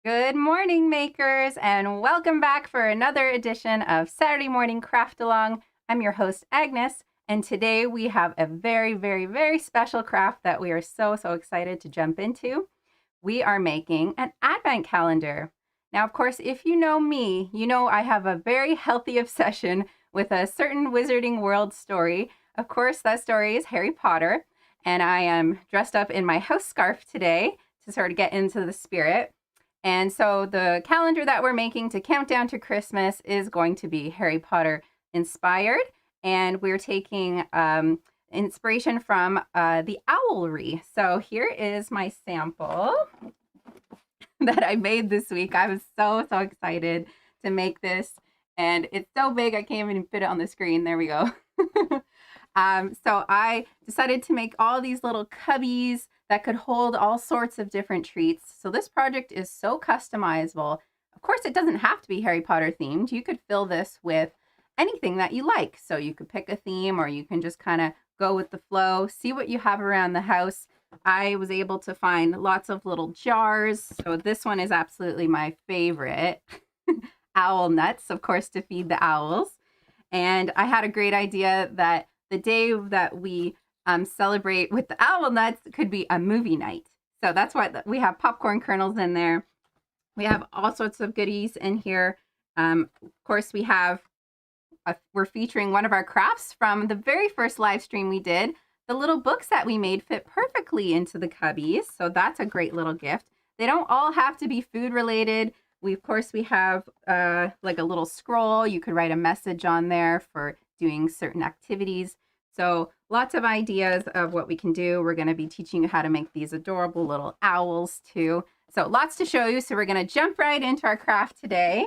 Good morning, makers, and welcome back for another edition of Saturday Morning Craft Along. I'm your host, Agnes, and today we have a very special craft that we are so excited to jump into. We are making an advent calendar. Now, of course, if you know me, you know I have a very healthy obsession with a certain Wizarding World story. Of course, that story is Harry Potter, and I am dressed up in my house scarf today to sort of get into the spirit. And so the calendar that we're making to count down to Christmas is going to be Harry Potter inspired. And we're taking inspiration from the owlry. So here is my sample that I made this week. I was so excited to make this. And it's so big, I can't even fit it on the screen. There we go. So I decided to make all these little cubbies that could hold all sorts of different treats. So this project is so customizable. Of course, it doesn't have to be Harry Potter themed. You could fill this with anything that you like. So you could pick a theme, or you can just kind of go with the flow, see what you have around the house. I was able to find lots of little jars. So this one is absolutely my favorite. Owl nuts, of course, to feed the owls. And I had a great idea that the day that we celebrate with the owl nuts could be a movie night. So that's why we have popcorn kernels in there. We have all sorts of goodies in here. Of course, we're featuring one of our crafts from the very first live stream we did. The little books that we made fit perfectly into the cubbies. So that's a great little gift. They don't all have to be food related. We have like a little scroll. You could write a message on there for doing certain activities. So lots of ideas of what we can do. We're going to be teaching you how to make these adorable little owls too. So lots to show you. So we're going to jump right into our craft today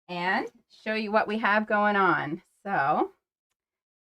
and show you what we have going on. So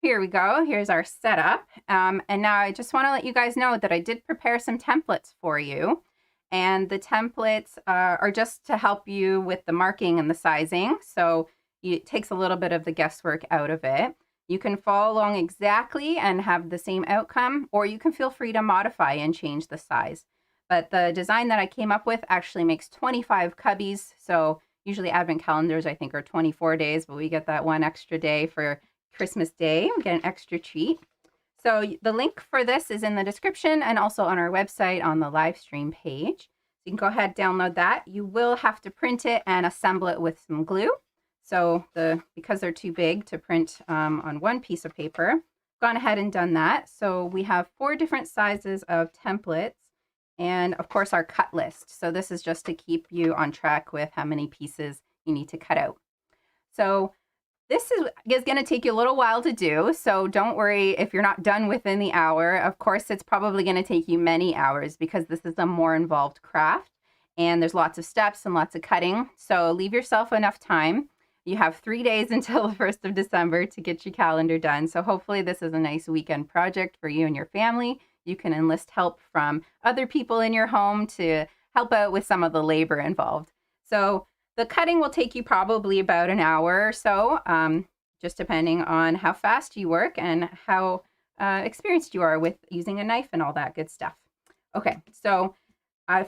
here we go. Here's our setup. And now I just want to let you guys know that I did prepare some templates for you. And the templates are just to help you with the marking and the sizing. So it takes a little bit of the guesswork out of it. You can follow along exactly and have the same outcome, or you can feel free to modify and change the size. But the design that I came up with actually makes 25 cubbies. So usually advent calendars, I think, are 24 days, but we get that one extra day for Christmas Day. We get an extra treat. So the link for this is in the description and also on our website on the live stream page. So you can go ahead, download that. You will have to print it and assemble it with some glue. So because they're too big to print on one piece of paper, gone ahead and done that. So we have 4 different sizes of templates and of course our cut list. So this is just to keep you on track with how many pieces you need to cut out. So this is going to take you a little while to do, so don't worry if you're not done within the hour. Of course, it's probably going to take you many hours because this is a more involved craft and there's lots of steps and lots of cutting. So leave yourself enough time. You have 3 days until the 1st of December to get your calendar done. So hopefully this is a nice weekend project for you and your family. You can enlist help from other people in your home to help out with some of the labor involved. So the cutting will take you probably about an hour or so, just depending on how fast you work and how experienced you are with using a knife and all that good stuff. Okay, so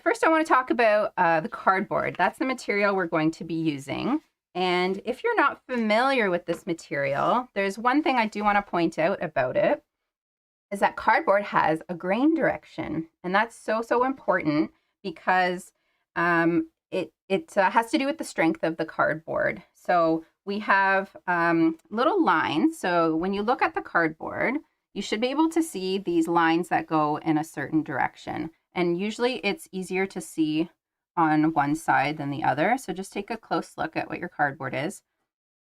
first I want to talk about the cardboard. That's the material we're going to be using. And if you're not familiar with this material, there's one thing I do want to point out about it, is that cardboard has a grain direction. And that's so important because it has to do with the strength of the cardboard. So we have little lines. So when you look at the cardboard, you should be able to see these lines that go in a certain direction. And usually it's easier to see on one side than the other. So just take a close look at what your cardboard is.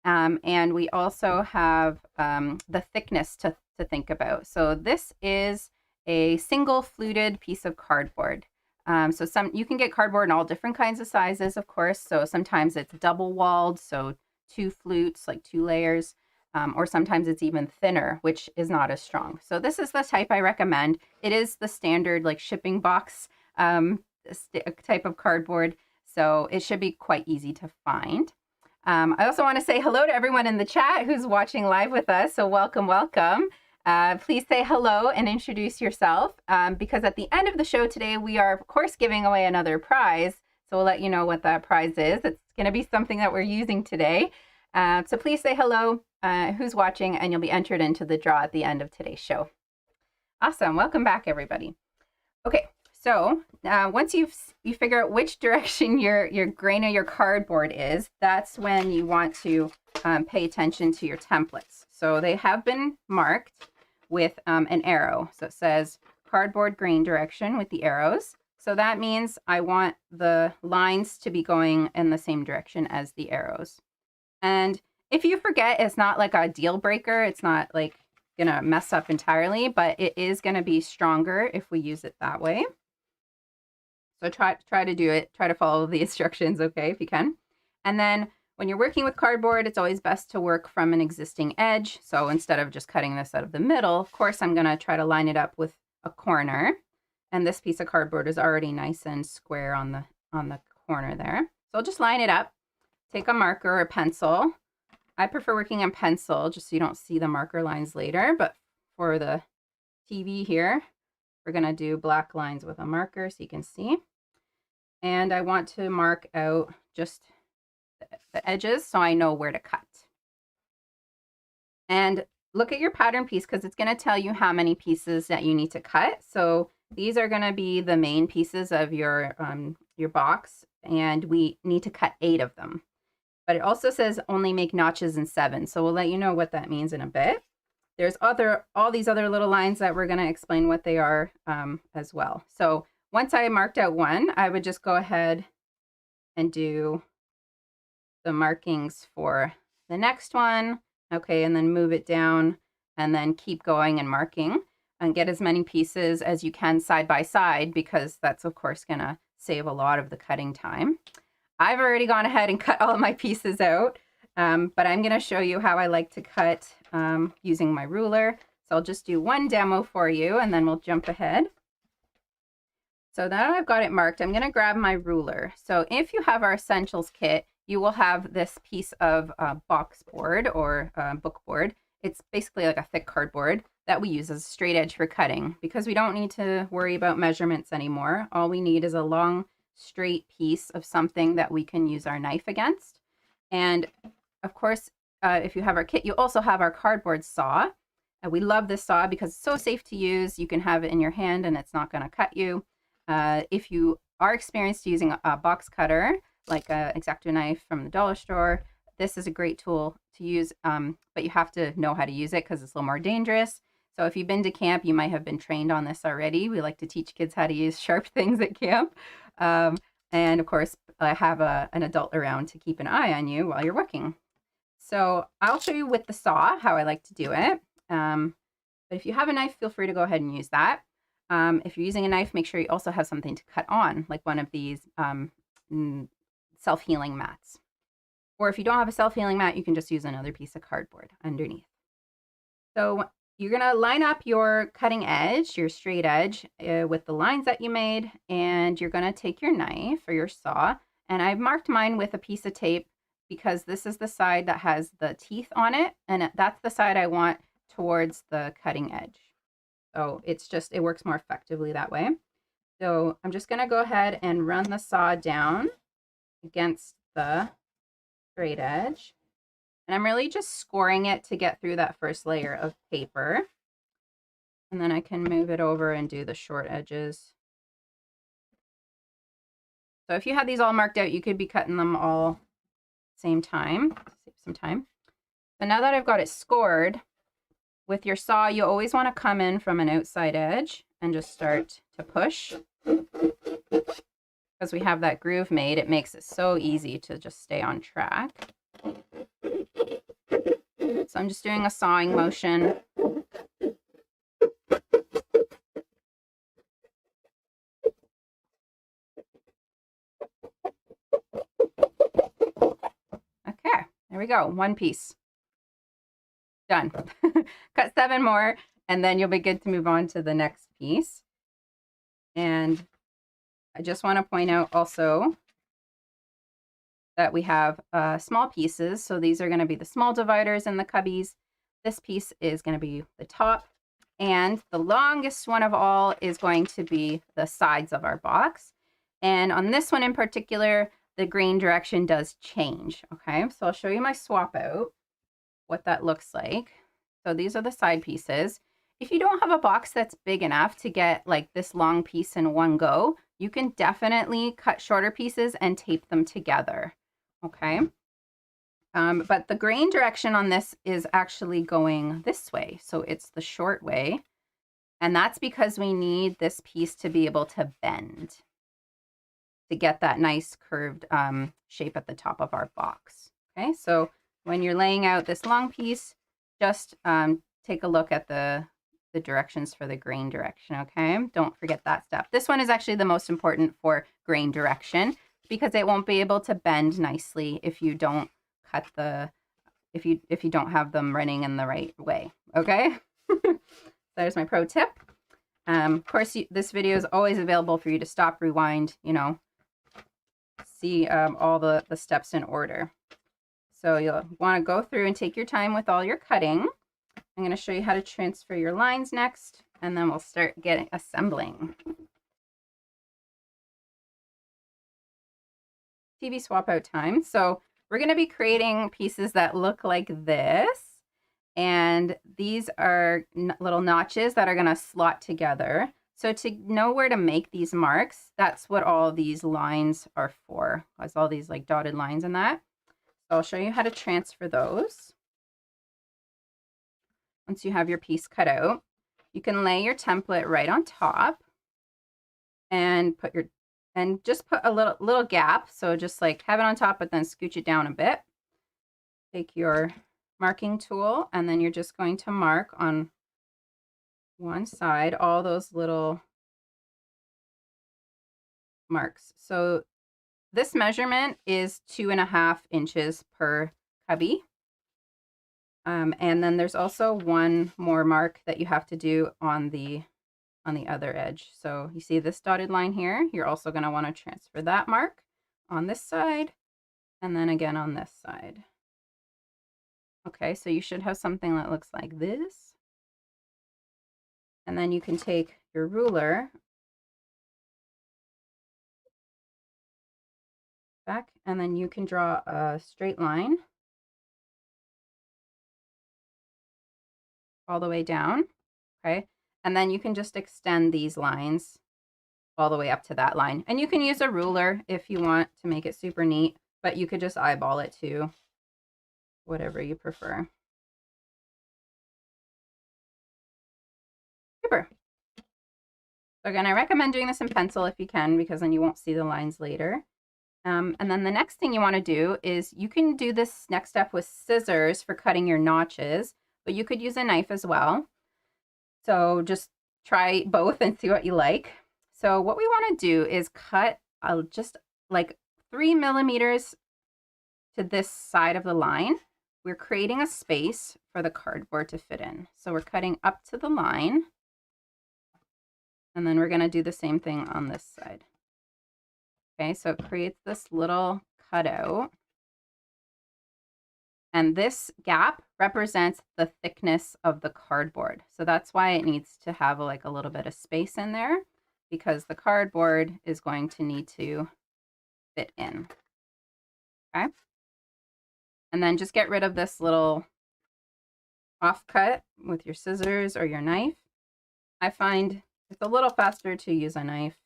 And we also have the thickness to think about. So this is a single fluted piece of cardboard. So you can get cardboard in all different kinds of sizes, of course. So sometimes it's double walled, so 2 flutes, like 2 layers, or sometimes it's even thinner, which is not as strong. So this is the type I recommend. It is the standard like shipping box type of cardboard, so it should be quite easy to find. I also want to say hello to everyone in the chat who's watching live with us. So welcome. Please say hello and introduce yourself because at the end of the show today, we are, of course, giving away another prize. So we'll let you know what that prize is. It's going to be something that we're using today. So please say hello, who's watching, and you'll be entered into the draw at the end of today's show. Awesome. Welcome back, everybody. Okay, so once you figure out which direction your grain of your cardboard is, that's when you want to pay attention to your templates. So they have been marked with an arrow. So it says cardboard grain direction with the arrows. So that means I want the lines to be going in the same direction as the arrows. And if you forget, it's not like a deal breaker. It's not like gonna mess up entirely, but it is gonna be stronger if we use it that way. So try to do it. Try to follow the instructions, okay, if you can. And then when you're working with cardboard, it's always best to work from an existing edge. So instead of just cutting this out of the middle, of course, I'm gonna try to line it up with a corner. And this piece of cardboard is already nice and square on the corner there. So I'll just line it up. Take a marker or a pencil. I prefer working on pencil just so you don't see the marker lines later. But for the TV here, we're going to do black lines with a marker so you can see. And I want to mark out just the edges so I know where to cut. And look at your pattern piece because it's going to tell you how many pieces that you need to cut. So these are going to be the main pieces of your box, and we need to cut 8 of them. But it also says only make notches in 7. So we'll let you know what that means in a bit. There's all these other little lines that we're going to explain what they are as well. So once I marked out one, I would just go ahead and do the markings for the next one. Okay, and then move it down and then keep going and marking and get as many pieces as you can side by side, because that's of course going to save a lot of the cutting time. I've already gone ahead and cut all of my pieces out, but I'm going to show you how I like to cut using my ruler. So I'll just do one demo for you and then we'll jump ahead. So now I've got it marked, I'm going to grab my ruler. So if you have our essentials kit, you will have this piece of box board or book board. It's basically like a thick cardboard that we use as a straight edge for cutting because we don't need to worry about measurements anymore. All we need is a long straight piece of something that we can use our knife against. And of course, if you have our kit, you also have our cardboard saw. And we love this saw because it's so safe to use. You can have it in your hand and it's not going to cut you. If you are experienced using a box cutter, like an X-Acto knife from the dollar store, this is a great tool to use, but you have to know how to use it because it's a little more dangerous. So if you've been to camp, you might have been trained on this already. We like to teach kids how to use sharp things at camp. And of course, I have an adult around to keep an eye on you while you're working. So I'll show you with the saw how I like to do it. But if you have a knife, feel free to go ahead and use that. If you're using a knife, make sure you also have something to cut on, like one of these self-healing mats. Or if you don't have a self-healing mat, you can just use another piece of cardboard underneath. So you're going to line up your cutting edge, your straight edge, with the lines that you made, and you're going to take your knife or your saw, and I've marked mine with a piece of tape because this is the side that has the teeth on it, and that's the side I want towards the cutting edge. So it works more effectively that way. So I'm just going to go ahead and run the saw down against the straight edge. And I'm really just scoring it to get through that first layer of paper. And then I can move it over and do the short edges. So if you had these all marked out, you could be cutting them all same time, save some time. So now that I've got it scored, with your saw, you always want to come in from an outside edge and just start to push. Because we have that groove made, it makes it so easy to just stay on track. So I'm just doing a sawing motion. Okay, there we go, one piece. Done. Cut 7 more, and then you'll be good to move on to the next piece. And I just want to point out also that we have small pieces. So these are going to be the small dividers in the cubbies. This piece is going to be the top. And the longest one of all is going to be the sides of our box. And on this one in particular, the grain direction does change. Okay, so I'll show you my swap out, what that looks like. So these are the side pieces. If you don't have a box that's big enough to get like this long piece in one go, you can definitely cut shorter pieces and tape them together. Okay. But the grain direction on this is actually going this way. So it's the short way. And that's because we need this piece to be able to bend to get that nice curved shape at the top of our box. Okay, so when you're laying out this long piece, just take a look at the directions for the grain direction, okay? Don't forget that step. This one is actually the most important for grain direction because it won't be able to bend nicely if you don't cut the, if you don't have them running in the right way, okay? There's my pro tip. Of course, this video is always available for you to stop, rewind, you know, see all the steps in order. So you'll want to go through and take your time with all your cutting. I'm going to show you how to transfer your lines next, and then we'll start assembling. TV swap out time. So we're going to be creating pieces that look like this. And these are little notches that are going to slot together. So to know where to make these marks, that's what all these lines are for. There's all these like dotted lines in that. So I'll show you how to transfer those. Once you have your piece cut out, you can lay your template right on top and just put a little gap. So just like have it on top, but then scooch it down a bit. Take your marking tool, and then you're just going to mark on one side all those little marks. So this measurement is 2.5 inches per cubby. And then there's also one more mark that you have to do on the other edge. So you see this dotted line here, you're also going to want to transfer that mark on this side and then again on this side. Okay, so you should have something that looks like this. And then you can take your ruler back, and then you can draw a straight line all the way down, okay? And then you can just extend these lines all the way up to that line. And you can use a ruler if you want to make it super neat, but you could just eyeball it too, whatever you prefer. Super. So again, I recommend doing this in pencil if you can, because then you won't see the lines later. And then the next thing you want to do is you can do this next step with scissors for cutting your notches, but you could use a knife as well. So just try both and see what you like. So what we want to do is cut just like 3 millimeters to this side of the line. We're creating a space for the cardboard to fit in. So we're cutting up to the line. And then we're going to do the same thing on this side. Okay, so it creates this little cutout. And this gap represents the thickness of the cardboard. So that's why it needs to have like a little bit of space in there, because the cardboard is going to need to fit in. Okay. And then just get rid of this little offcut with your scissors or your knife. I find it's a little faster to use a knife,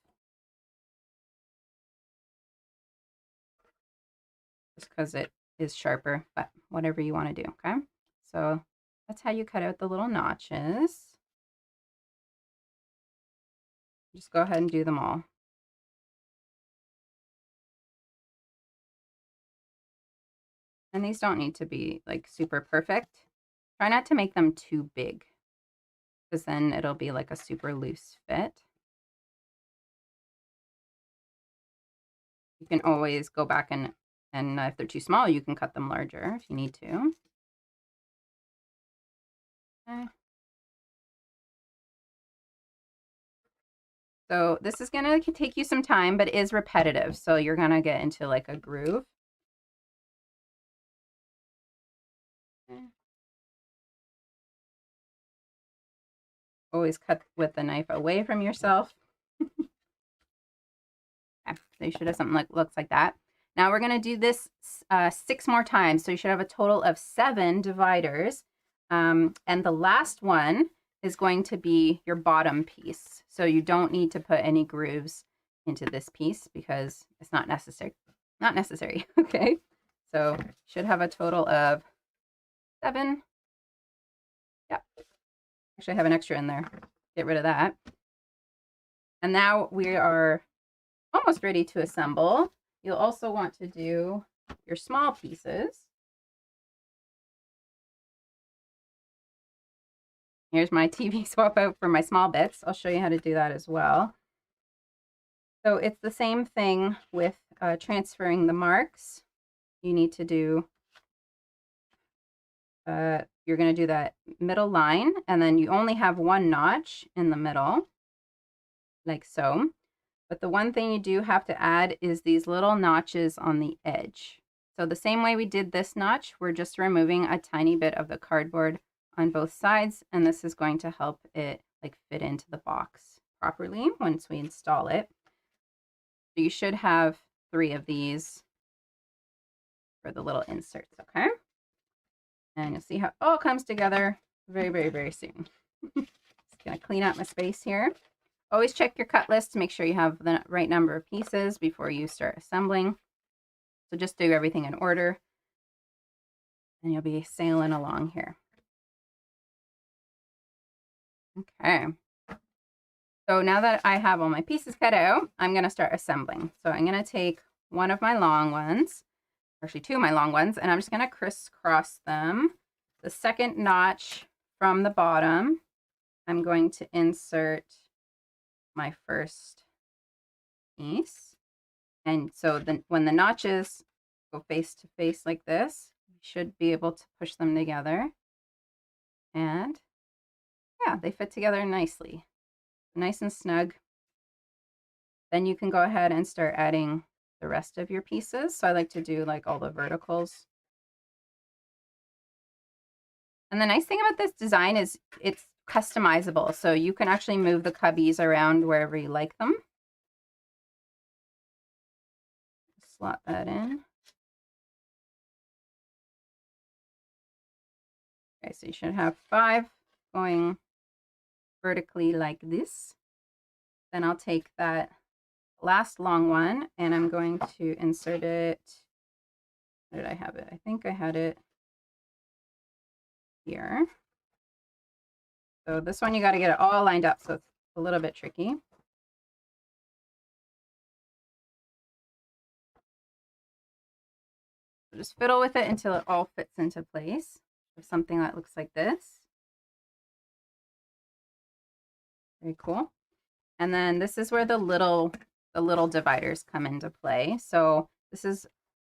just because it is sharper, but whatever you want to do, okay? So that's how you cut out the little notches. Just go ahead and do them all. And these don't need to be like super perfect. Try not to make them too big, because then it'll be like a super loose fit. You can always go back and if they're too small, you can cut them larger if you need to. Okay. So this is going to take you some time, but it is repetitive. So you're going to get into like a groove. Okay. Always cut with the knife away from yourself. Okay. So you should have something like looks like that. Now we're going to do this 6 more times. So you should have a total of 7 dividers. And the last one is going to be your bottom piece. So you don't need to put any grooves into this piece because it's not necessary. Not necessary, okay? So should have a total of 7. Yep. Actually, I have an extra in there. Get rid of that. And now we are almost ready to assemble. You'll also want to do your small pieces. Here's my TV swap out for my small bits. I'll show you how to do that as well. So it's the same thing with transferring the marks. You need to do, you're going to do that middle line, and then you only have 1 notch in the middle, like so. But the one thing you do have to add is these little notches on the edge. So the same way we did this notch, we're just removing a tiny bit of the cardboard on both sides, and this is going to help it like fit into the box properly once we install it. So you should have 3 of these for the little inserts, okay? And you'll see how it all comes together very, very, very soon. Just gonna clean up my space here. Always check your cut list to make sure you have the right number of pieces before you start assembling. So just do everything in order and you'll be sailing along here. Okay. So now that I have all my pieces cut out, I'm going to start assembling. So I'm going to take one of my long ones, actually 2 of my long ones, and I'm just going to crisscross them. The second notch from the bottom, I'm going to insert my first piece. And so then when the notches go face to face like this, you should be able to push them together. And yeah, they fit together nicely. Nice and snug. Then you can go ahead and start adding the rest of your pieces. So I like to do like all the verticals. And the nice thing about this design is it's customizable. So you can actually move the cubbies around wherever you like them. Slot that in. Okay, so you should have 5 going vertically like this. Then I'll take that last long one and I'm going to insert it. Where did I have it? I think I had it here. So this one, you got to get it all lined up. So it's a little bit tricky. So just fiddle with it until it all fits into place. Something that looks like this. Very cool. And then this is where the little dividers come into play. So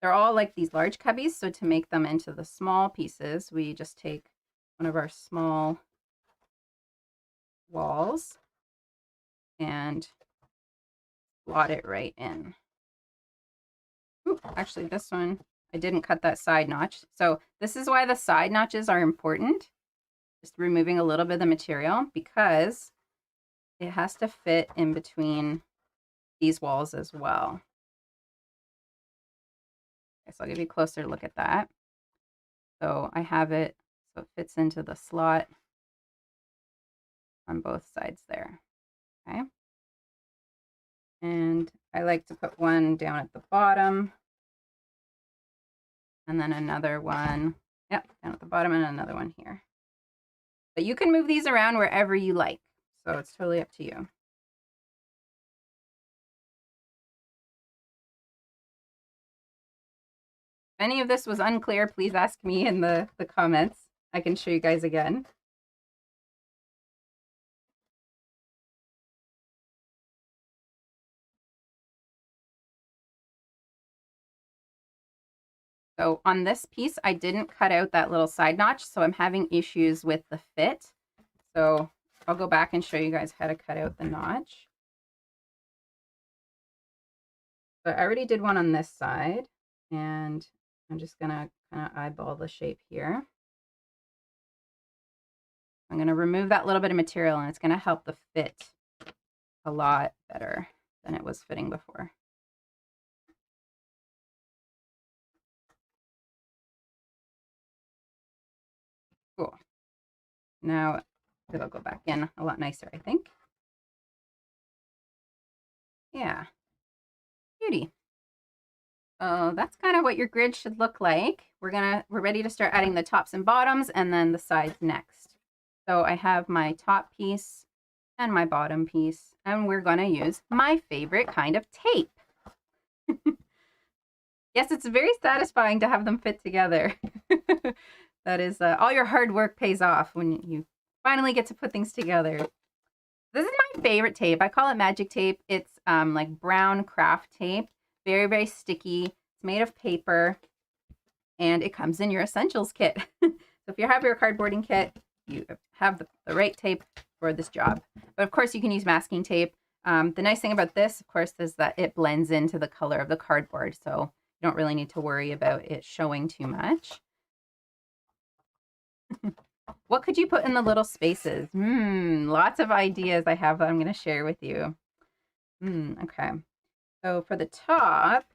they're all like these large cubbies. So to make them into the small pieces, we just take one of our small walls and slot it right in. Ooh, actually, this one, I didn't cut that side notch. So this is why the side notches are important. Just removing a little bit of the material because it has to fit in between these walls as well. Okay, so I'll give you a closer look at that. So I have it so it fits into the slot on both sides there. Okay. And I like to put one down at the bottom and then another one, yep, down at the bottom and another one here. But you can move these around wherever you like. So it's totally up to you. If any of this was unclear, please ask me in the comments. I can show you guys again. So on this piece, I didn't cut out that little side notch, so I'm having issues with the fit. So I'll go back and show you guys how to cut out the notch. So I already did one on this side, and I'm just gonna kind of eyeball the shape here. I'm gonna remove that little bit of material, and it's gonna help the fit a lot better than it was fitting before. Cool. Now it'll go back in a lot nicer, I think. Yeah. Beauty. So that's kind of what your grid should look like. We're ready to start adding the tops and bottoms and then the sides next. So I have my top piece and my bottom piece, and we're gonna use my favorite kind of tape. Yes, it's very satisfying to have them fit together. That is, all your hard work pays off when you finally get to put things together. This is my favorite tape. I call it magic tape. It's like brown craft tape, very, very sticky. It's made of paper, and it comes in your essentials kit. So if you have your cardboarding kit, you have the right tape for this job. But of course, you can use masking tape. The nice thing about this, of course, is that it blends into the color of the cardboard, so you don't really need to worry about it showing too much. What could you put in the little spaces? Lots of ideas I have that I'm going to share with you. Okay. So for the top,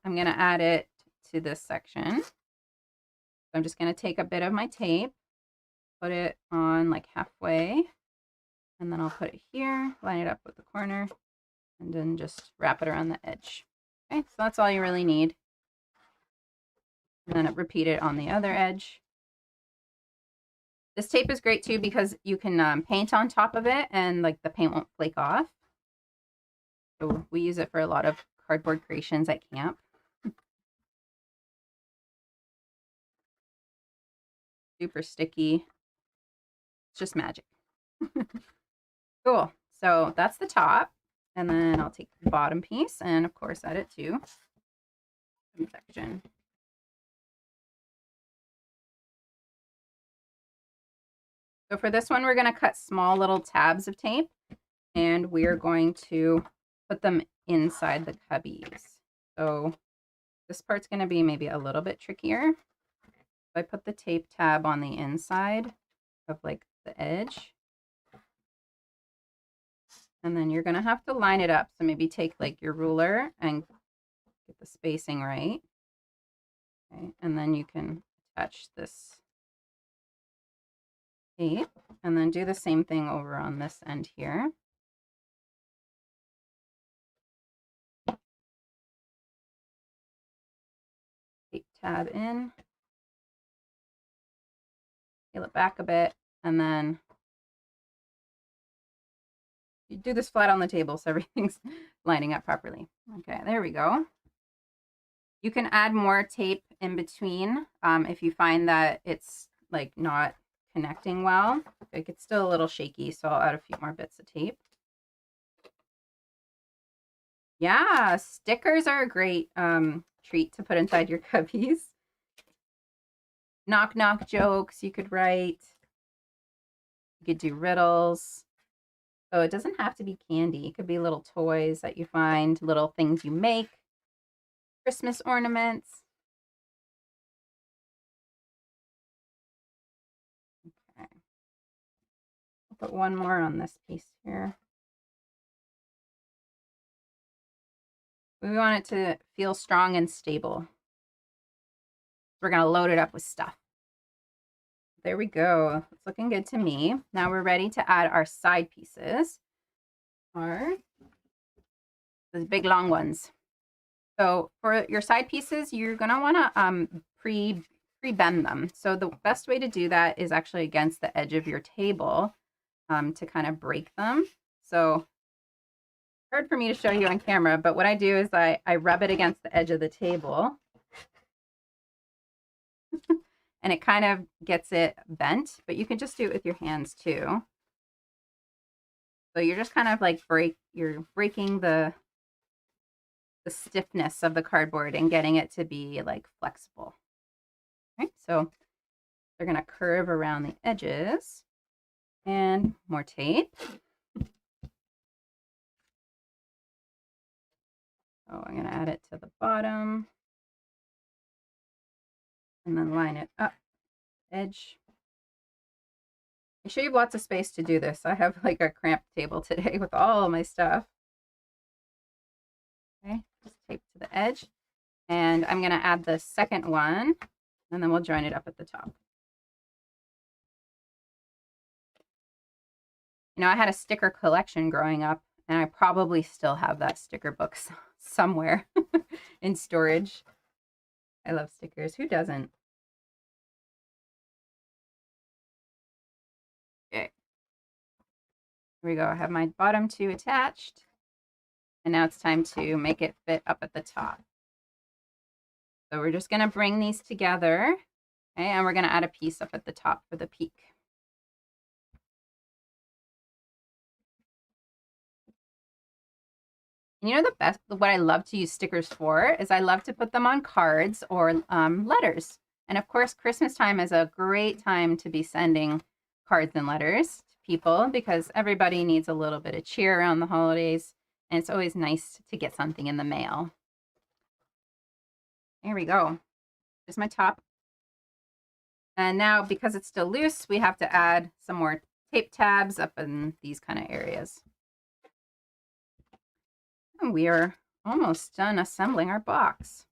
I'm going to add it to this section. So I'm just going to take a bit of my tape, put it on like halfway, and then I'll put it here, line it up with the corner, and then just wrap it around the edge. Okay, so that's all you really need. And then repeat it on the other edge. This tape is great too because you can paint on top of it and like the paint won't flake off. So we use it for a lot of cardboard creations at camp. Super sticky. It's just magic. Cool. So that's the top. And then I'll take the bottom piece and of course add it to the section. So for this one, we're going to cut small little tabs of tape and we're going to put them inside the cubbies. So this part's going to be maybe a little bit trickier. I put the tape tab on the inside of like the edge. And then you're going to have to line it up. So maybe take like your ruler and get the spacing right. Okay, and then you can attach this tape and then do the same thing over on this end here. Tape tab in, peel it back a bit, and then you do this flat on the table so everything's lining up properly. Okay, there we go. You can add more tape in between if you find that it's like not connecting well. Like it's still a little shaky, so I'll add a few more bits of tape. Yeah, stickers are a great treat to put inside your cubbies. Knock knock jokes you could write. You could do riddles. So it doesn't have to be candy. It could be little toys that you find, little things you make, Christmas ornaments. Okay. I'll put one more on this piece here. We want it to feel strong and stable. We're going to load it up with stuff. There we go. It's looking good to me. Now we're ready to add our side pieces. Those big long ones. So for your side pieces, you're going to want to pre-bend them. So the best way to do that is actually against the edge of your table to kind of break them. So hard for me to show you on camera, but what I do is I rub it against the edge of the table. And it kind of gets it bent, but you can just do it with your hands too. So you're just kind of like breaking the stiffness of the cardboard and getting it to be like flexible. Okay, so they're going to curve around the edges and more tape. So I'm going to add it to the bottom and then line it up, edge. Make sure you have lots of space to do this. I have like a cramped table today with all my stuff. Okay, just tape to the edge. And I'm going to add the second one, and then we'll join it up at the top. You know, I had a sticker collection growing up, and I probably still have that sticker book somewhere in storage. I love stickers. Who doesn't? Okay. Here we go. I have my bottom two attached. And now it's time to make it fit up at the top. So we're just going to bring these together. Okay, and we're going to add a piece up at the top for the peak. And you know what I love to use stickers for is I love to put them on cards or letters. And of course, Christmas time is a great time to be sending cards and letters to people because everybody needs a little bit of cheer around the holidays. And it's always nice to get something in the mail. There we go. Here's my top. And now, because it's still loose, we have to add some more tape tabs up in these kind of areas. And we are almost done assembling our box.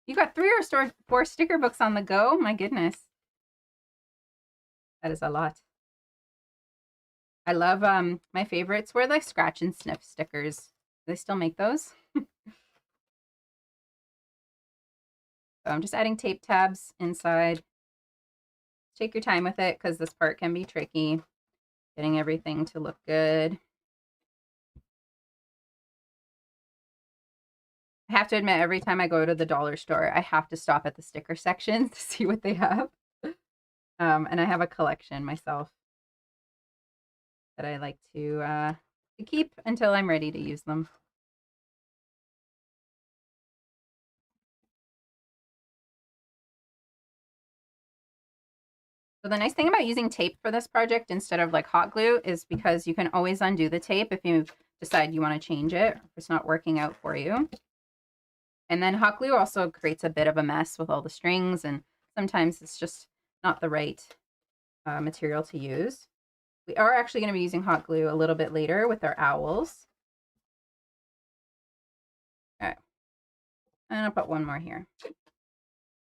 You got 3 or 4 sticker books on the go? My goodness. That is a lot. I love, my favorites were the scratch and sniff stickers. Do they still make those? So I'm just adding tape tabs inside. Take your time with it because this part can be tricky. Getting everything to look good. I have to admit, every time I go to the dollar store, I have to stop at the sticker section to see what they have. And I have a collection myself that I like to keep until I'm ready to use them. So the nice thing about using tape for this project instead of like hot glue is because you can always undo the tape if you decide you want to change it, if it's not working out for you. And then hot glue also creates a bit of a mess with all the strings, and sometimes it's just not the right material to use. We are actually going to be using hot glue a little bit later with our owls. Okay. And I'll put one more here.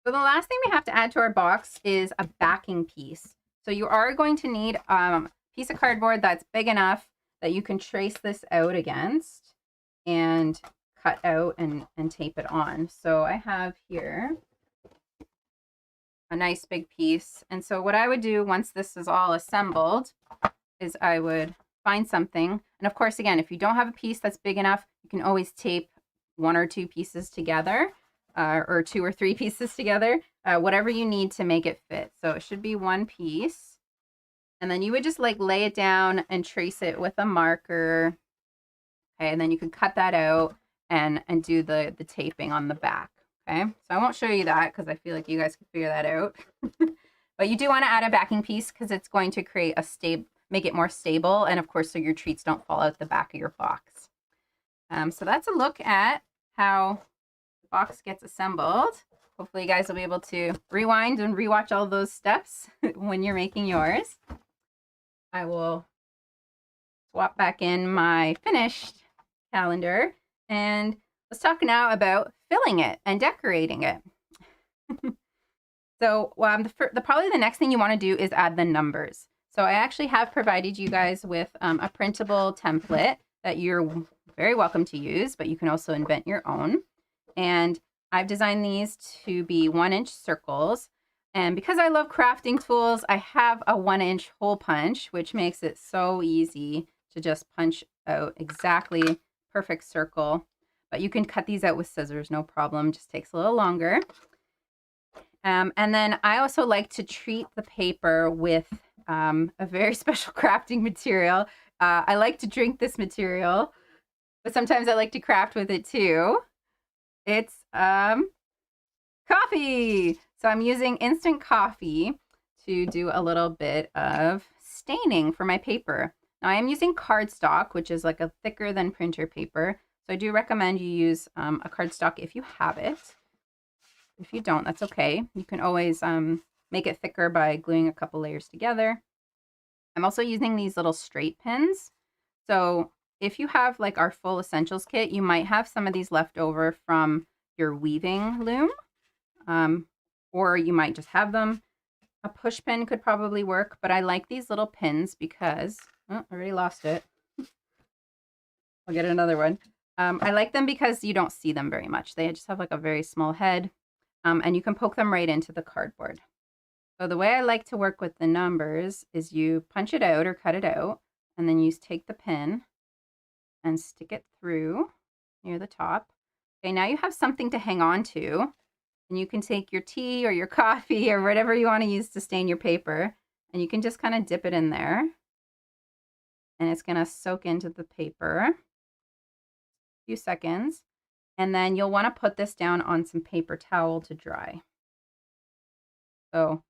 So the last thing we have to add to our box is a backing piece. So you are going to need a piece of cardboard that's big enough that you can trace this out against and cut out and tape it on. So I have here a nice big piece. And so what I would do once this is all assembled is I would find something. And of course, again, if you don't have a piece that's big enough, you can always tape 1 or 2 pieces together, or 2 or 3 pieces together, whatever you need to make it fit. So it should be 1 piece. And then you would just like lay it down and trace it with a marker. Okay, and then you can cut that out and do the taping on the back. Okay, so I won't show you that because I feel like you guys can figure that out. But you do want to add a backing piece because it's going to create make it more stable, and of course, so your treats don't fall out the back of your box. So that's a look at how the box gets assembled. Hopefully you guys will be able to rewind and rewatch all those steps when you're making yours. I will swap back in my finished calendar, and let's talk now about filling it and decorating it. So probably the next thing you want to do is add the numbers. So I actually have provided you guys with a printable template that you're very welcome to use, but you can also invent your own. And I've designed these to be 1-inch circles. And because I love crafting tools, I have a 1-inch hole punch, which makes it so easy to just punch out exactly perfect circle. But you can cut these out with scissors, no problem. Just takes a little longer. And then I also like to treat the paper with a very special crafting material. I like to drink this material, but sometimes I like to craft with it too. It's coffee. So I'm using instant coffee to do a little bit of staining for my paper. Now I am using cardstock, which is like a thicker than printer paper. So I do recommend you use a cardstock if you have it. If you don't, that's okay. You can always make it thicker by gluing a couple layers together. I'm also using these little straight pins. So if you have like our full essentials kit, you might have some of these left over from your weaving loom, or you might just have them. A push pin could probably work, but I like these little pins because, oh, I already lost it. I'll get another one. I like them because you don't see them very much. They just have like a very small head, and you can poke them right into the cardboard. So the way I like to work with the numbers is you punch it out or cut it out, and then you take the pin and stick it through near the top. Okay, now you have something to hang on to, and you can take your tea or your coffee or whatever you want to use to stain your paper, and you can just kind of dip it in there, and it's going to soak into the paper. Few seconds, and then you'll want to put this down on some paper towel to dry. So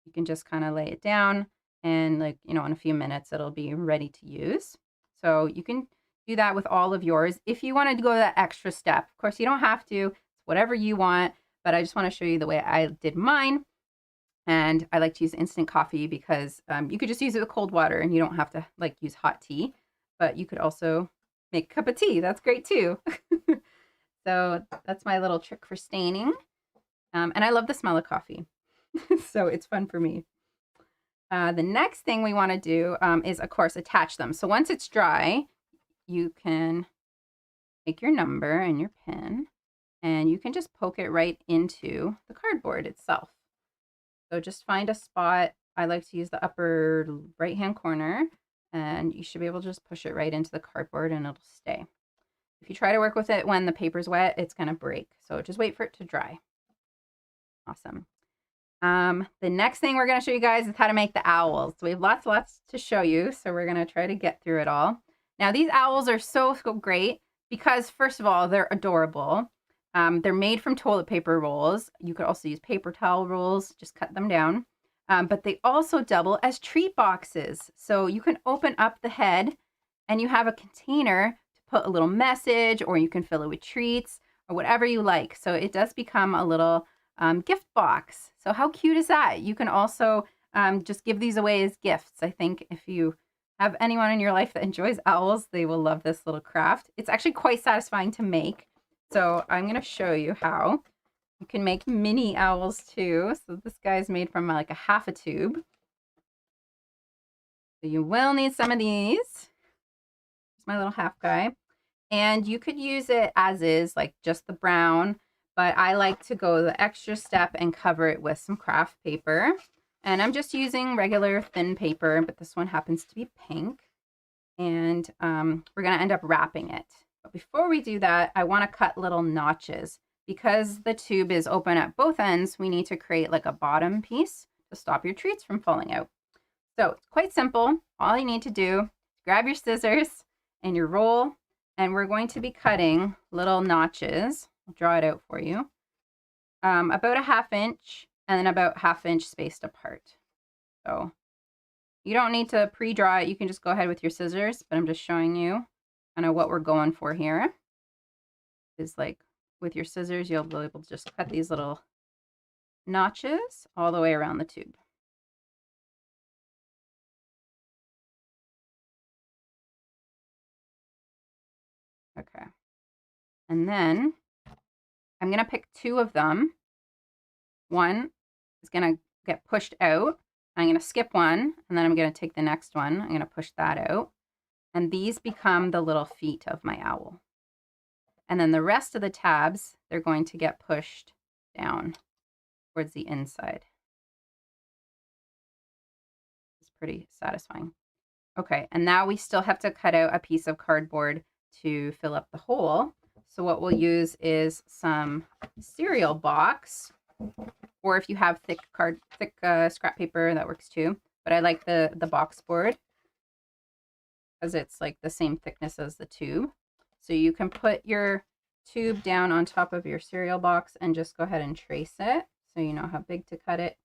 you can just kind of lay it down, and like, in a few minutes it'll be ready to use. So you can do that with all of yours if you wanted to go that extra step. Of course, you don't have to. It's whatever you want, but I just want to show you the way I did mine. And I like to use instant coffee because you could just use it with cold water and you don't have to like use hot tea, but you could also make a cup of tea. That's great too. So that's my little trick for staining. And I love the smell of coffee. So it's fun for me. The next thing we want to do is, of course, attach them. So once it's dry, you can take your number and your pen, and you can just poke it right into the cardboard itself. So just find a spot. I like to use the upper right-hand corner, and you should be able to just push it right into the cardboard and it'll stay. If you try to work with it when the paper's wet, it's going to break. So just wait for it to dry. Awesome. The next thing we're going to show you guys is how to make the owls. So we have lots to show you. So we're going to try to get through it all. Now these owls are so great because, first of all, they're adorable. They're made from toilet paper rolls. You could also use paper towel rolls, just cut them down. But they also double as treat boxes. So you can open up the head and you have a container to put a little message, or you can fill it with treats or whatever you like. So it does become a little gift box. So how cute is that? You can also just give these away as gifts. I think if you have anyone in your life that enjoys owls, they will love this little craft. It's actually quite satisfying to make. So I'm going to show you how. You can make mini owls too. So this guy's made from like a half a tube. So you will need some of these. Here's my little half guy. And you could use it as is, like just the brown. But I like to go the extra step and cover it with some craft paper. And I'm just using regular thin paper, but this one happens to be pink. And we're going to end up wrapping it. But before we do that, I want to cut little notches. Because the tube is open at both ends, we need to create like a bottom piece to stop your treats from falling out. So it's quite simple. All you need to do is grab your scissors and your roll, and we're going to be cutting little notches. I'll draw it out for you. About a 1/2 inch and then about 1/2 inch spaced apart. So you don't need to pre-draw it. You can just go ahead with your scissors, but I'm just showing you kind of what we're going for here. Is like with your scissors, you'll be able to just cut these little notches all the way around the tube. Okay. And then I'm going to pick 2 of them. One is going to get pushed out. I'm going to skip one, and then I'm going to take the next one. I'm going to push that out. And these become the little feet of my owl. And then the rest of the tabs, they're going to get pushed down towards the inside. It's pretty satisfying. Okay, and now we still have to cut out a piece of cardboard to fill up the hole. So what we'll use is some cereal box, or if you have thick scrap paper, that works too. But I like the box board because it's like the same thickness as the tube. So you can put your tube down on top of your cereal box and just go ahead and trace it so you know how big to cut it.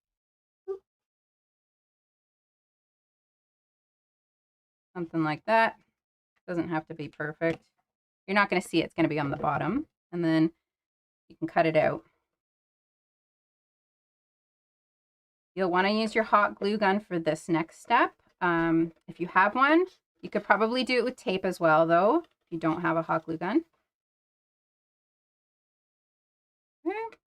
Something like that. Doesn't have to be perfect. You're not going to see it. It's going to be on the bottom. And then you can cut it out. You'll want to use your hot glue gun for this next step. If you have one, you could probably do it with tape as well, though, if you don't have a hot glue gun. Okay.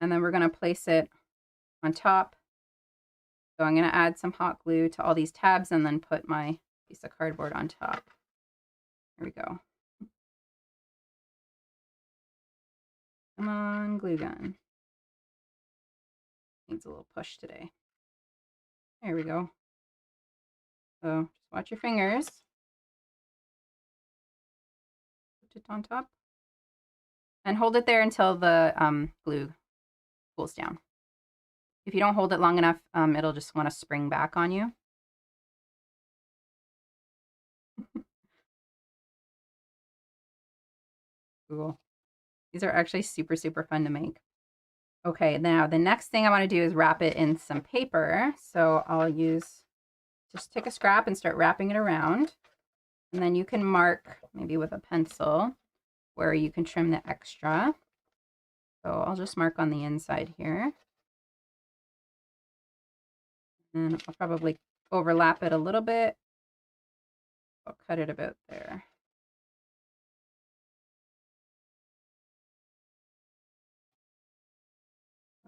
And then we're going to place it on top. So I'm going to add some hot glue to all these tabs and then put my piece of cardboard on top. Here we go. Come on, glue gun. Needs a little push today. There we go. So just watch your fingers. Put it on top. And hold it there until the glue cools down. If you don't hold it long enough, it'll just want to spring back on you. Cool. These are actually super, super fun to make. Okay, now the next thing I want to do is wrap it in some paper. So I'll just take a scrap and start wrapping it around. And then you can mark, maybe with a pencil, where you can trim the extra. So I'll just mark on the inside here. And I'll probably overlap it a little bit. I'll cut it about there.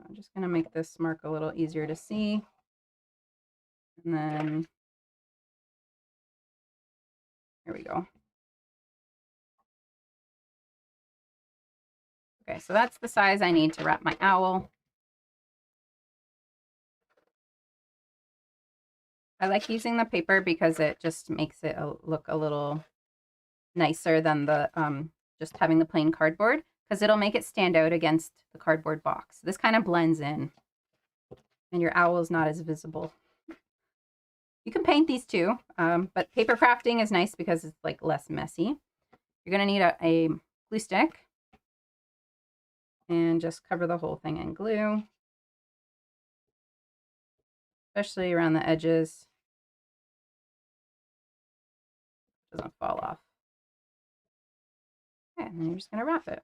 I'm just going to make this mark a little easier to see. And then, here we go. Okay, so that's the size I need to wrap my owl. I like using the paper because it just makes it look a little nicer than the just having the plain cardboard, because it'll make it stand out against the cardboard box. This kind of blends in and your owl is not as visible. You can paint these too, but paper crafting is nice because it's like less messy. You're gonna need a glue stick and just cover the whole thing in glue, especially around the edges. It doesn't fall off. Okay, and then you're just gonna wrap it.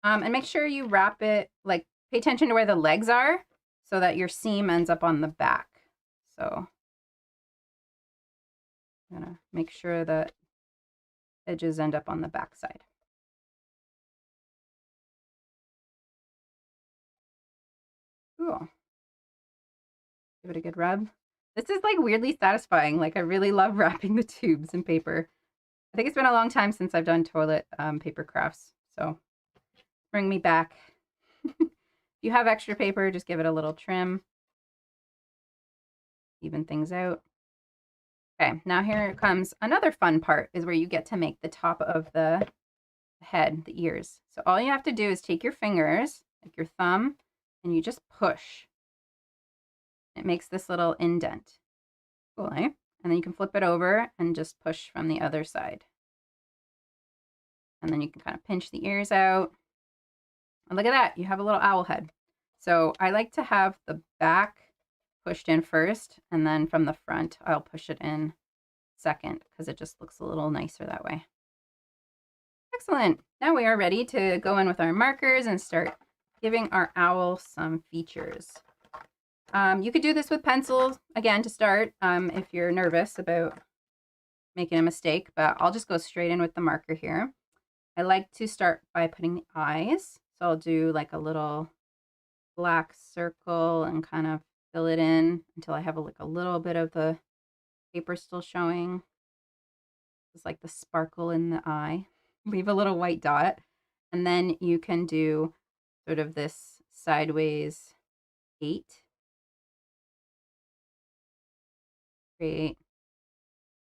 And make sure you wrap it, like, pay attention to where the legs are so that your seam ends up on the back. So I'm gonna make sure that edges end up on the back side. Cool. Give it a good rub. This is like weirdly satisfying. Like, I really love wrapping the tubes in paper. I think it's been a long time since I've done toilet paper crafts, so bring me back. If you have extra paper, just give it a little trim. Even things out. Okay, now here comes another fun part, is where you get to make the top of the head, the ears. So all you have to do is take your fingers, like your thumb, and you just push. It makes this little indent. Cool, eh? And then you can flip it over and just push from the other side. And then you can kind of pinch the ears out. And look at that, you have a little owl head. So I like to have the back pushed in first, and then from the front, I'll push it in second, because it just looks a little nicer that way. Excellent. Now we are ready to go in with our markers and start giving our owl some features. You could do this with pencils, again, to start, if you're nervous about making a mistake, but I'll just go straight in with the marker here. I like to start by putting the eyes. So I'll do like a little black circle and kind of fill it in until I have like a little bit of the paper still showing. It's like the sparkle in the eye. Leave a little white dot. And then you can do sort of this sideways 8. Create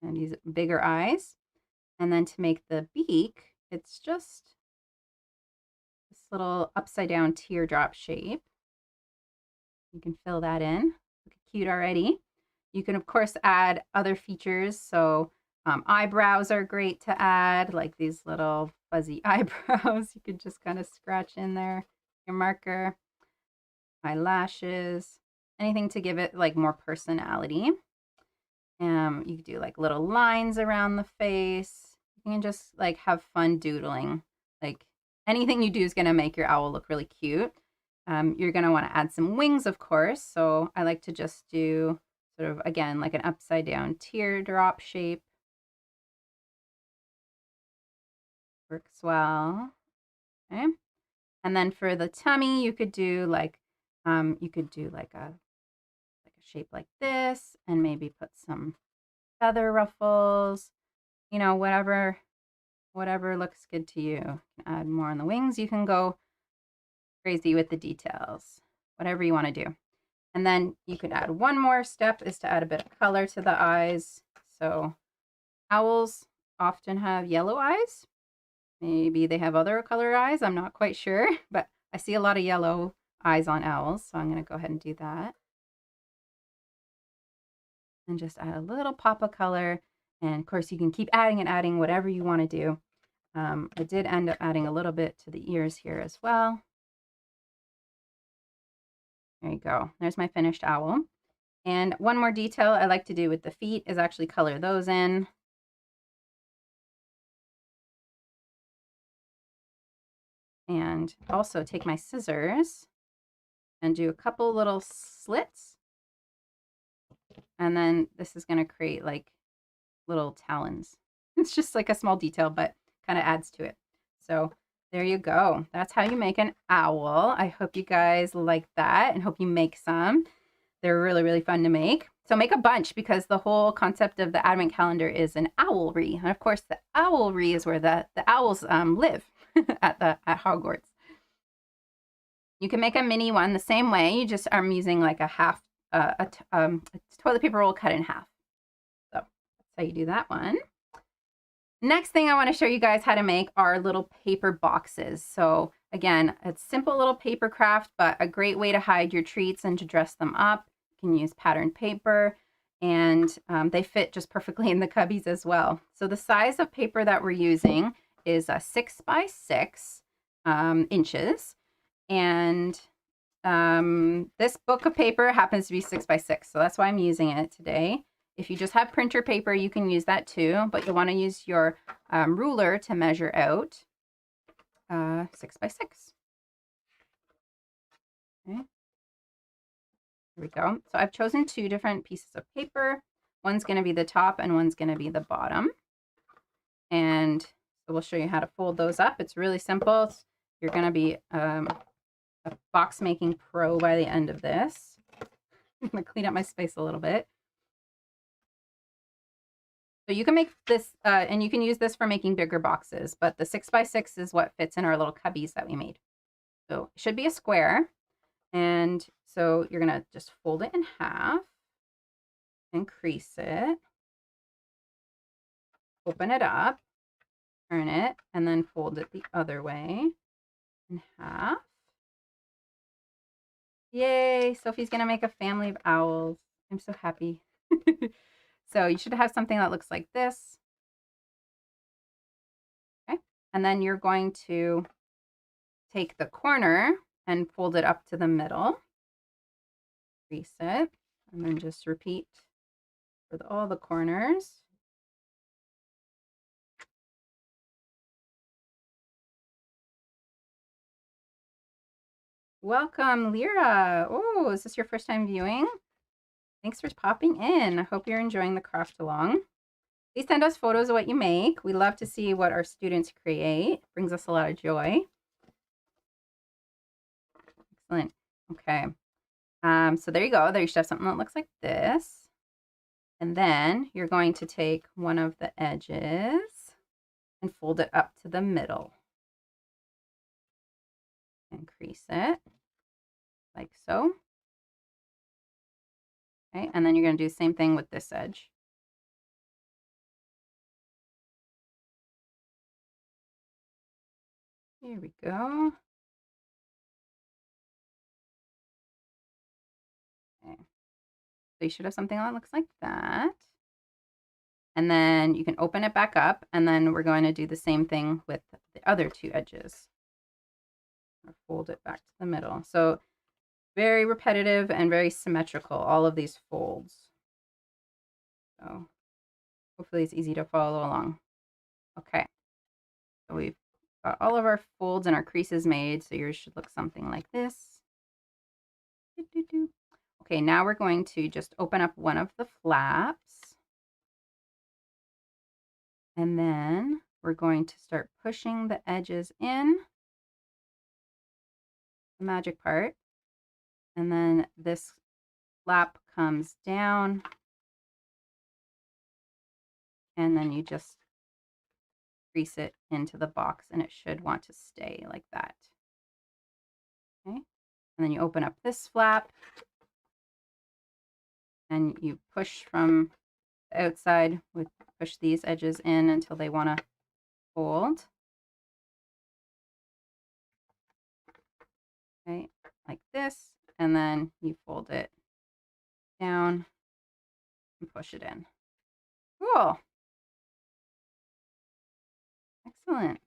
and these bigger eyes. And then to make the beak, it's just this little upside down teardrop shape. You can fill that in. Look cute already. You can, of course, add other features. So eyebrows are great to add, like these little fuzzy eyebrows. You could just kind of scratch in there, your marker. Eyelashes, anything to give it like more personality. You could do like little lines around the face. You can just like have fun doodling. Like anything you do is going to make your owl look really cute. You're going to want to add some wings, of course. So I like to just do sort of, again, like an upside down teardrop shape. Works well. Okay. And then for the tummy, you could do like a shape like this, and maybe put some feather ruffles, you know, whatever looks good to you. You can add more on the wings. You can go crazy with the details, whatever you want to do. And then you could add one more step is to add a bit of color to the eyes. So owls often have yellow eyes. Maybe they have other color eyes. I'm not quite sure, but I see a lot of yellow eyes on owls. So I'm going to go ahead and do that. And just add a little pop of color. And of course, you can keep adding and adding whatever you want to do. I did end up adding a little bit to the ears here as well. There you go. There's my finished owl. And one more detail I like to do with the feet is actually color those in. And also take my scissors and do a couple little slits. And then this is going to create like little talons. It's just like a small detail, but kind of adds to it. So there you go. That's how you make an owl. I hope you guys like that and hope you make some. They're really, really fun to make. So make a bunch because the whole concept of the Advent calendar is an owlry. And of course, the owlry is where the owls live at Hogwarts. You can make a mini one the same way. You just are using like a half, a toilet paper roll cut in half. So that's how you do that one. Next thing I want to show you guys how to make are little paper boxes. So again, it's simple little paper craft, but a great way to hide your treats and to dress them up. You can use patterned paper and they fit just perfectly in the cubbies as well. So the size of paper that we're using is 6 by 6 inches. And this book of paper happens to be 6 by 6. So that's why I'm using it today. If you just have printer paper, you can use that too, but you'll want to use your ruler to measure out 6 by 6. Okay. Here we go. So I've chosen 2 different pieces of paper. One's going to be the top and one's going to be the bottom. And so we'll show you how to fold those up. It's really simple. You're going to be a box making pro by the end of this. I'm going to clean up my space a little bit. So you can make this, and you can use this for making bigger boxes, but the 6 by 6 is what fits in our little cubbies that we made. So it should be a square. And so you're going to just fold it in half, increase it, open it up, turn it, and then fold it the other way in half. Yay, Sophie's going to make a family of owls. I'm so happy. So you should have something that looks like this. Okay. And then you're going to take the corner and fold it up to the middle. Crease it. And then just repeat with all the corners. Welcome, Lyra. Oh, is this your first time viewing? Thanks for popping in. I hope you're enjoying the craft along. Please send us photos of what you make. We love to see what our students create. It brings us a lot of joy. Excellent. Okay. So there you go. There you should have something that looks like this. And then you're going to take one of the edges and fold it up to the middle. And crease it like so. Okay, and then you're going to do the same thing with this edge. Here we go. Okay. So you should have something that looks like that. And then you can open it back up, and then we're going to do the same thing with the other 2 edges. Fold it back to the middle. So very repetitive and very symmetrical, all of these folds. So hopefully it's easy to follow along. Okay. So we've got all of our folds and our creases made. So yours should look something like this. Okay, now we're going to just open up one of the flaps. And then we're going to start pushing the edges in. the magic part. And then this flap comes down. And then you just crease it into the box and it should want to stay like that. Okay. And then you open up this flap and you push from the outside, push these edges in until they want to fold. Okay, like this. And then you fold it down and push it in. Cool. Excellent.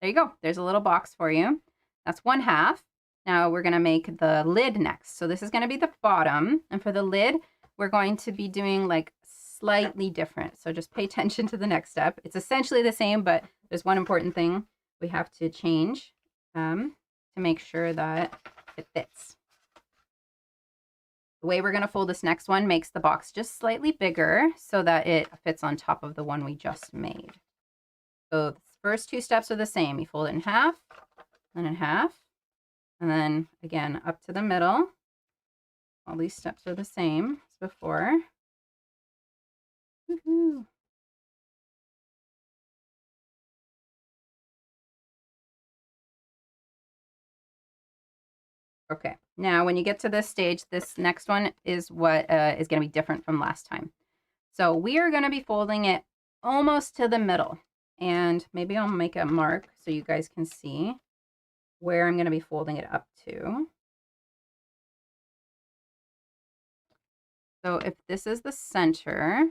There you go. There's a little box for you. That's one half. Now we're going to make the lid next. So this is going to be the bottom. And for the lid, we're going to be doing like slightly different. So just pay attention to the next step. It's essentially the same, but there's one important thing we have to change to make sure that it fits. The way we're going to fold this next one makes the box just slightly bigger so that it fits on top of the one we just made. So the first two steps are the same. You fold it in half, and in half, and then again up to the middle. All these steps are the same as before. Woohoo. Okay, now when you get to this stage, this next one is what is going to be different from last time. So we are going to be folding it almost to the middle. And maybe I'll make a mark so you guys can see where I'm going to be folding it up to. So if this is the center,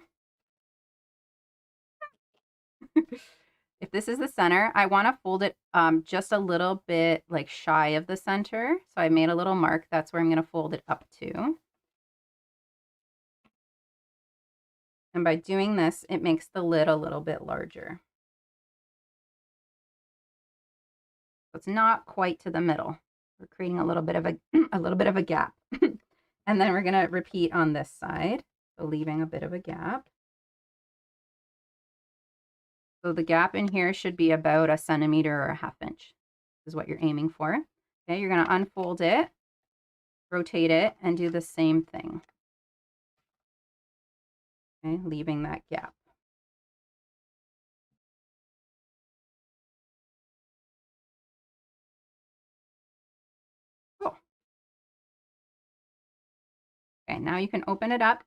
if this is the center, I want to fold it just a little bit like shy of the center. So I made a little mark. That's where I'm going to fold it up to. And by doing this, it makes the lid a little bit larger. So it's not quite to the middle. We're creating a little bit of a gap. And then we're going to repeat on this side. So leaving a bit of a gap. So the gap in here should be about 1 centimeter or 1/2 inch. This is what you're aiming for. Okay, you're going to unfold it, rotate it, and do the same thing. Okay, leaving that gap. Cool. Okay, now you can open it up.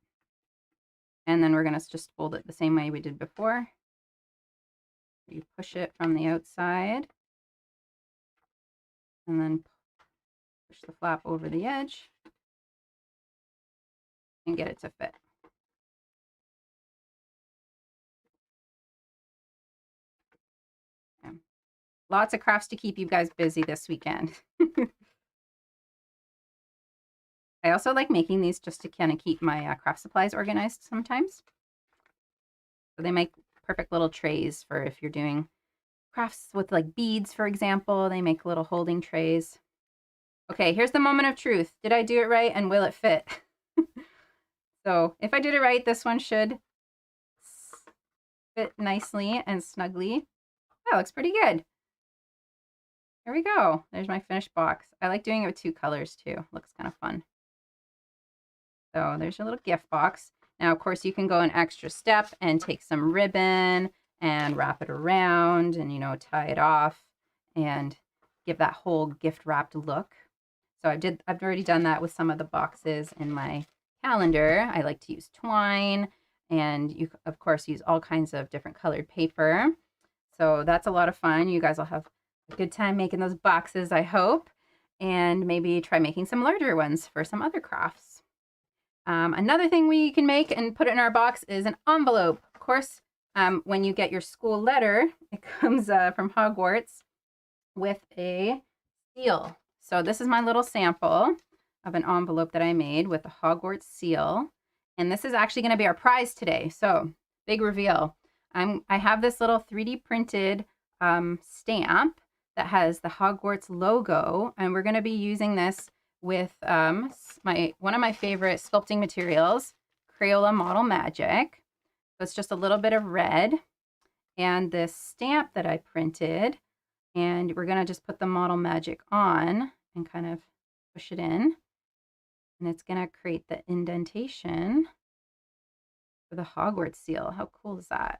And then we're going to just fold it the same way we did before. You push it from the outside. And then push the flap over the edge. And get it to fit. Okay. Lots of crafts to keep you guys busy this weekend. I also like making these just to kind of keep my craft supplies organized sometimes. So they make perfect little trays for if you're doing crafts with like beads, for example. They make little holding trays. Okay, here's the moment of truth. Did I do it right and will it fit? So if I did it right, this one should fit nicely and snugly. That looks pretty good. Here we go. There's my finished box. I like doing it with 2 colors too. Looks kind of fun. So there's your little gift box. Now, of course, you can go an extra step and take some ribbon and wrap it around and, you know, tie it off and give that whole gift wrapped look. So I've already done that with some of the boxes in my calendar. I like to use twine, and you, of course, use all kinds of different colored paper. So that's a lot of fun. You guys will have a good time making those boxes, I hope, and maybe try making some larger ones for some other crafts. Another thing we can make and put it in our box is an envelope. Of course, when you get your school letter, it comes from Hogwarts with a seal. So this is my little sample of an envelope that I made with the Hogwarts seal. And this is actually going to be our prize today. So big reveal. I have this little 3D printed stamp that has the Hogwarts logo. And we're going to be using this with one of my favorite sculpting materials, Crayola Model Magic. So it's just a little bit of red. And this stamp that I printed And we're going to just put the Model Magic on and kind of push it in. And it's going to create the indentation for the Hogwarts seal. How cool is that?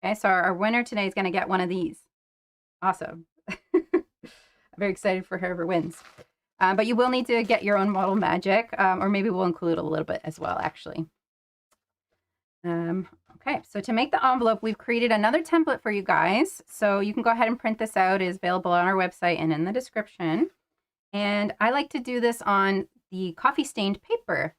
Okay, so our winner today is going to get one of these. Awesome. I'm very excited for whoever wins. But you will need to get your own Model Magic, or maybe we'll include a little bit as well, actually. Okay, so to make the envelope, we've created another template for you guys. So you can go ahead and print this out. It is available on our website and in the description. And I like to do this on the coffee stained paper.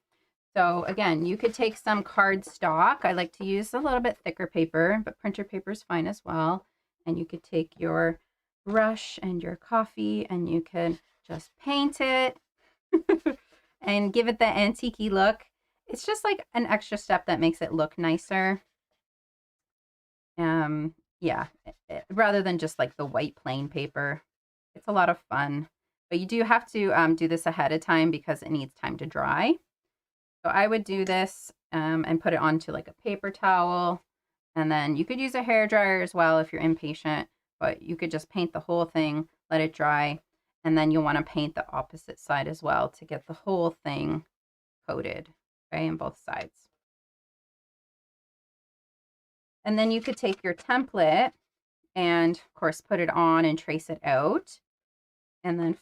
So again, you could take some cardstock. I like to use a little bit thicker paper, but printer paper is fine as well. And you could take your brush and your coffee and you can just paint it and give it the antique-y look. It's just like an extra step that makes it look nicer. Yeah, rather than just like the white plain paper. It's a lot of fun. But you do have to do this ahead of time because it needs time to dry. So I would do this and put it onto like a paper towel. And then you could use a hairdryer as well if you're impatient. But you could just paint the whole thing, let it dry. And then you'll want to paint the opposite side as well to get the whole thing coated, okay, on both sides. And then you could take your template and, of course, put it on and trace it out. And then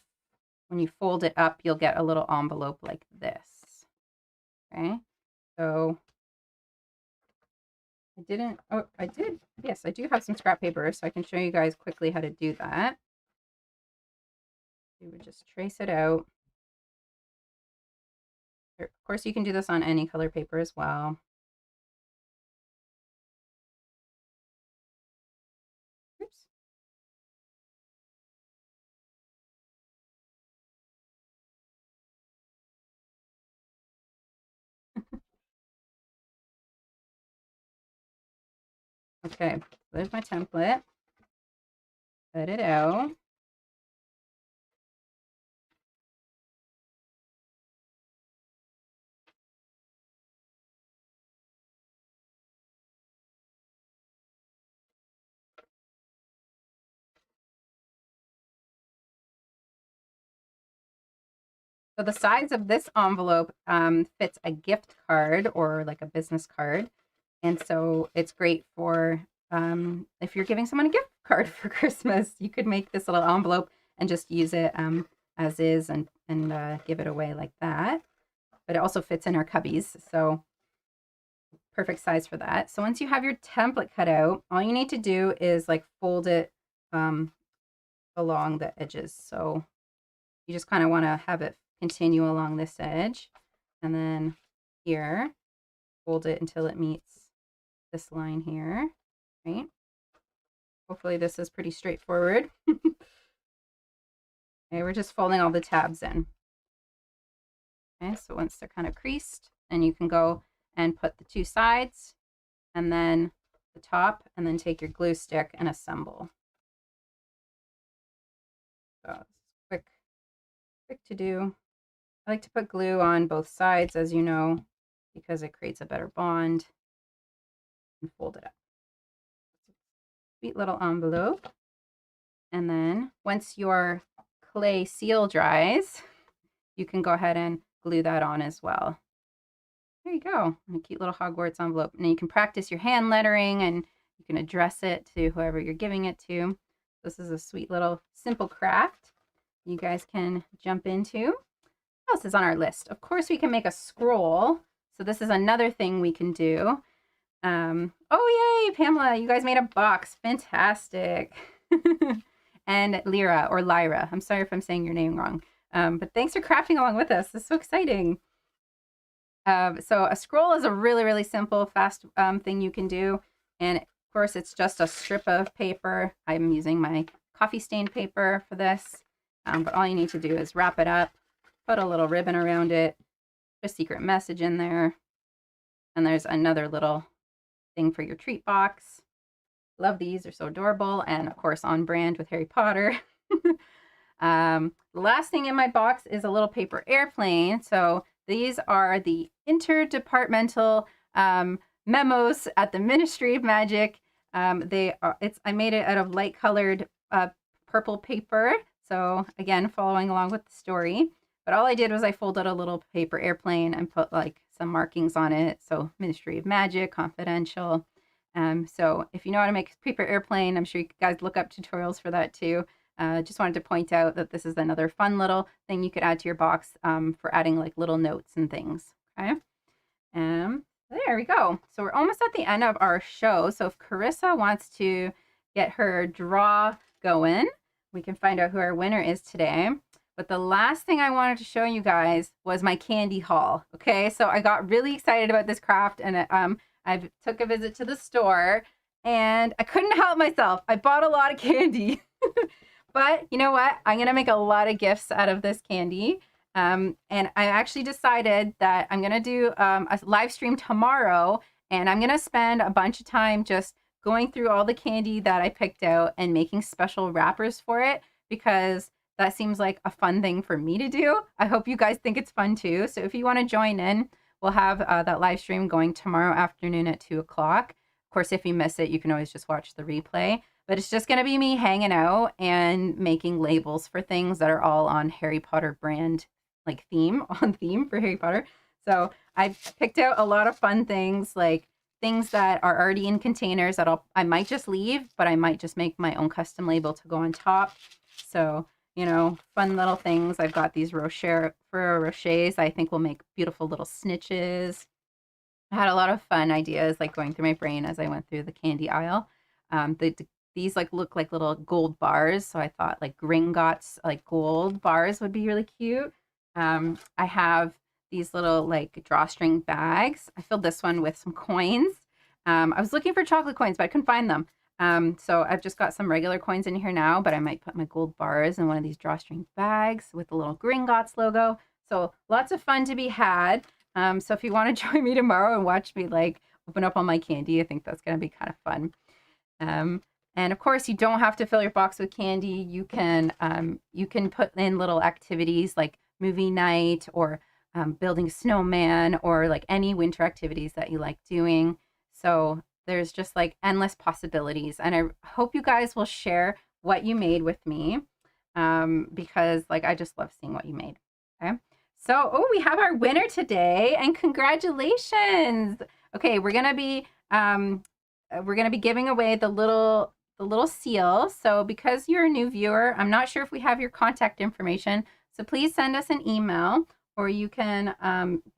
when you fold it up, you'll get a little envelope like this. Okay, so I did. Yes, I do have some scrap paper, so I can show you guys quickly how to do that. You would just trace it out. Of course, you can do this on any color paper as well. Oops. Okay, there's my template. Cut it out. So the size of this envelope fits a gift card or like a business card. And so it's great for if you're giving someone a gift card for Christmas, you could make this little envelope and just use it as is and give it away like that. But it also fits in our cubbies. So perfect size for that. So once you have your template cut out, all you need to do is like fold it along the edges. So you just kind of want to have it continue along this edge. And then here, fold it until it meets this line here, right? Hopefully this is pretty straightforward. Okay, we're just folding all the tabs in. Okay, so once they're kind of creased, then you can go and put the two sides and then the top, and then take your glue stick and assemble. So quick to do. I like to put glue on both sides, as you know, because it creates a better bond. And fold it up. Sweet little envelope. And then once your clay seal dries, you can go ahead and glue that on as well. There you go. A cute little Hogwarts envelope. And then you can practice your hand lettering and you can address it to whoever you're giving it to. This is a sweet little simple craft you guys can jump into. What else is on our list? Of course, we can make a scroll. So this is another thing we can do. Oh, yay, Pamela, you guys made a box. Fantastic. And Lyra, or Lyra. I'm sorry if I'm saying your name wrong. But thanks for crafting along with us. This is so exciting. So a scroll is a really, really simple, fast thing you can do. And of course, it's just a strip of paper. I'm using my coffee stained paper for this. But all you need to do is wrap it up, put a little ribbon around it, put a secret message in there. And there's another little thing for your treat box. Love these, they're so adorable. And of course, on brand with Harry Potter. The last thing in my box is a little paper airplane. So these are the interdepartmental memos at the Ministry of Magic. I made it out of light colored purple paper. So again, following along with the story. But all I did was I folded a little paper airplane and put like some markings on it. So Ministry of Magic, confidential. So if you know how to make a paper airplane, I'm sure you guys look up tutorials for that too. Just wanted to point out that this is another fun little thing you could add to your box for adding like little notes and things. Okay. There we go. So we're almost at the end of our show. So if Carissa wants to get her draw going, we can find out who our winner is today. But the last thing I wanted to show you guys was my candy haul. Okay, so I got really excited about this craft, and I took a visit to the store, and I couldn't help myself. I bought a lot of candy. But you know what? I'm going to make a lot of gifts out of this candy. And I actually decided that I'm going to do a live stream tomorrow, and I'm going to spend a bunch of time just going through all the candy that I picked out and making special wrappers for it, because that seems like a fun thing for me to do. I hope you guys think it's fun too. So if you want to join in, we'll have that live stream going tomorrow afternoon at 2 o'clock. Of course, if you miss it, you can always just watch the replay. But it's just going to be me hanging out and making labels for things that are all on Harry Potter brand, like theme for Harry Potter. So I picked out a lot of fun things, like things that are already in containers that I might just leave, but I might just make my own custom label to go on top. So, you know, fun little things. I've got these Ferrero Rochers I think will make beautiful little snitches. I had a lot of fun ideas like going through my brain as I went through the candy aisle. These like look like little gold bars, so I thought like Gringotts like gold bars would be really cute. I have these little like drawstring bags. I filled this one with some coins. I was looking for chocolate coins, but I couldn't find them. So I've just got some regular coins in here now, but I might put my gold bars in one of these drawstring bags with the little Gringotts logo. So lots of fun to be had. So if you want to join me tomorrow and watch me like open up all my candy, I think that's going to be kind of fun. And of course, you don't have to fill your box with candy. You can put in little activities like movie night or building a snowman or like any winter activities that you like doing. So there's just like endless possibilities. And I hope you guys will share what you made with me because like I just love seeing what you made. Okay. So, we have our winner today, and congratulations. Okay, we're gonna be giving away the little seal. So because you're a new viewer, I'm not sure if we have your contact information. So please send us an email, or you can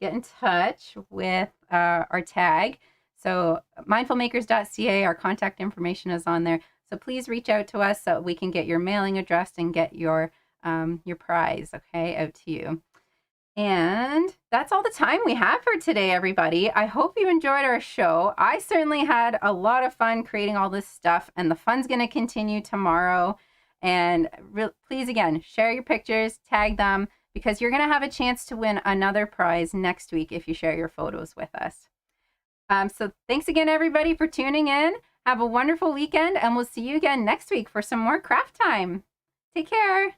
get in touch with our tag. So mindfulmakers.ca, our contact information is on there. So please reach out to us so we can get your mailing address and get your prize, okay, out to you. And that's all the time we have for today, everybody. I hope you enjoyed our show. I certainly had a lot of fun creating all this stuff, and the fun's going to continue tomorrow. And please, again, share your pictures, tag them, because you're going to have a chance to win another prize next week if you share your photos with us. So thanks again, everybody, for tuning in. Have a wonderful weekend, and we'll see you again next week for some more craft time. Take care.